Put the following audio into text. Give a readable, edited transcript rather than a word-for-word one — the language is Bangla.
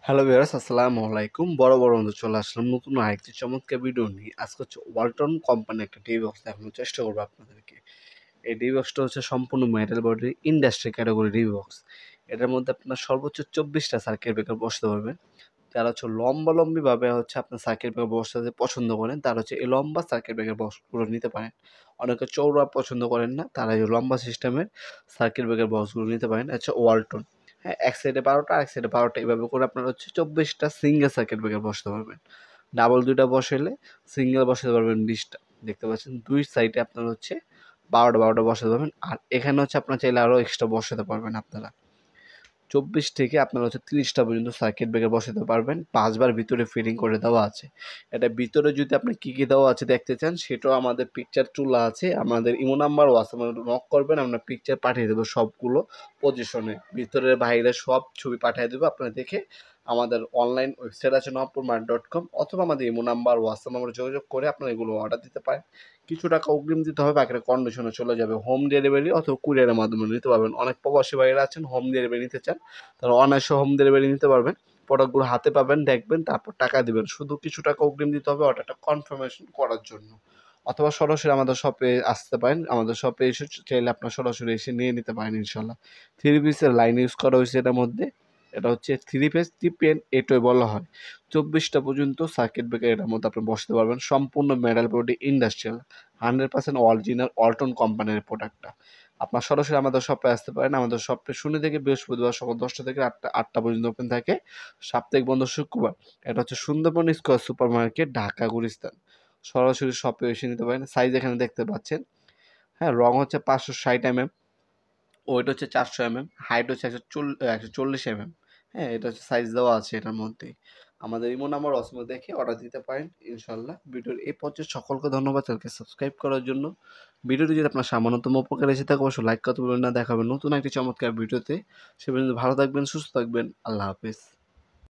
হ্যালো ভিউয়ার্স, আসসালামু আলাইকুম। বড় বন্ধু চলে আসলাম নতুন আরেকটি চমৎকার ভিডিও নিয়ে। আজকে হচ্ছে ওয়ালটন কোম্পানির একটা টিভি বক্স দেখানোর চেষ্টা করবো আপনাদেরকে। এই টিভি বক্সটা হচ্ছে সম্পূর্ণ metal body industry category TV box. এটার মধ্যে আপনার সর্বোচ্চ 24টা সার্কিট ব্রেকার বসাতে পারবেন। যারা হচ্ছে লম্বালম্বিভাবে হচ্ছে আপনার সার্কিট ব্রেকার বসাতে পছন্দ করেন, তারা হচ্ছে এই লম্বা সার্কিট ব্রেকার বক্সগুলো নিতে পারেন। অনেকে চৌড়া পছন্দ করেন না, তারা এই লম্বা সিস্টেমের সার্কিট ব্রেকার বক্সগুলো নিতে পারেন। আচ্ছা, ওয়ালটন। হ্যাঁ, এক সাইডে 12টা, এক সাইডে 12টা, এভাবে করে আপনার হচ্ছে 24টা সিঙ্গেল সার্কিট ব্রেকার বসাতে পারবেন। ডাবল 2টা বসাইলে সিঙ্গেল বসাতে পারবেন 20টা। দেখতে পাচ্ছেন দুই সাইডে আপনার হচ্ছে 12টা বসাতে পারবেন। আর এখানে হচ্ছে আপনার চাইলে আরও এক্সট্রা বসাতে পারবেন আপনারা। 24 থেকে আপনার হচ্ছে 30টা পর্যন্ত সার্কিট ব্রেকার বসাতে পারবেন। 5 বার ভিতরে ফিটিং করে দেওয়া আছে। এটা ভিতরে যদি আপনি কী কী দেওয়া আছে দেখতে চান, সেটাও আমাদের পিকচার তোলা আছে। আমাদের ইমো নাম্বার হোয়াটসঅ্যাপে নক করবেন, আমরা পিকচার পাঠিয়ে দেবো সবগুলো পজিশনে। ভিতরের বাইরে সব ছবি পাঠিয়ে দেবো, আপনারা দেখে আমাদের অনলাইন ওয়েবসাইট আছে nopurmart.com, অথবা আমাদের ইমো নাম্বার হোয়াটসঅ্যাপ নাম্বারে যোগাযোগ করে আপনারা এগুলো অর্ডার দিতে পারেন। কিছু টাকা অগ্রিম দিতে হবে, বাকিটা কন্ডিশনে চলে যাবে। হোম ডেলিভারি অথবা কুরিয়ারের মাধ্যমে নিতে পারবেন। অনেক প্রবাসী ভাইয়েরা আছেন হোম ডেলিভারি নিতে চান, তারা অনায়াসে হোম ডেলিভারি নিতে পারবেন। প্রোডাক্টগুলো হাতে পাবেন, দেখবেন, তারপর টাকা দিবেন। শুধু কিছু টাকা অগ্রিম দিতে হবে অর্ডারটা কনফার্মেশন করার জন্য। অথবা সরাসরি আমাদের শপে আসতে পারেন। আমাদের শপে এসে চাইলে আপনার সরাসরি এসে নিয়ে নিতে পারেন ইনশাল্লাহ। 3 পিসের লাইন ইউজ করা হয়েছে এটার মধ্যে। এটা হচ্ছে 3 পিস টিপিএন এটোই বলা হয়। 24টা পর্যন্ত সার্কিট ব্রেকার এটার মধ্যে আপনি বসাতে পারবেন। সম্পূর্ণ metal body industrial 100% original Walton কোম্পানির প্রোডাক্টটা। আপনার সরাসরি আমাদের শপে আসতে পারেন। আমাদের শপে শনি থেকে বৃহস্পতিবার সকাল 10টা থেকে 8টা পর্যন্ত ওপেন থাকে। সাপ্তাহিক বন্ধ শুক্রবার। এটা হচ্ছে Sundarban square super market, Dhaka Gulistan. সরাসরি শপে এসে নিতে পারেন। সাইজ এখানে দেখতে পাচ্ছেন। হ্যাঁ, রং হচ্ছে 560 mm, ওয়েট হচ্ছে 400 mm, হাইট হচ্ছে 140 mm। হ্যাঁ, এটা হচ্ছে সাইজ দেওয়া আছে এটার মধ্যেই। আমাদের ইমো নাম্বার অসময় দেখে অর্ডার দিতে পারেন ইনশাল্লাহ। ভিডিওর এই পর্যায়ে সকলকে ধন্যবাদ চ্যানেলকে সাবস্ক্রাইব করার জন্য। ভিডিওটি যদি আপনার সামান্যতম উপকার এসে থাকে, অবশ্যই লাইক করতে ভুলবেন না। দেখাবেন নতুন একটি চমৎকার ভিডিওতে। সে পর্যন্ত ভালো থাকবেন, সুস্থ থাকবেন। আল্লাহ হাফেজ।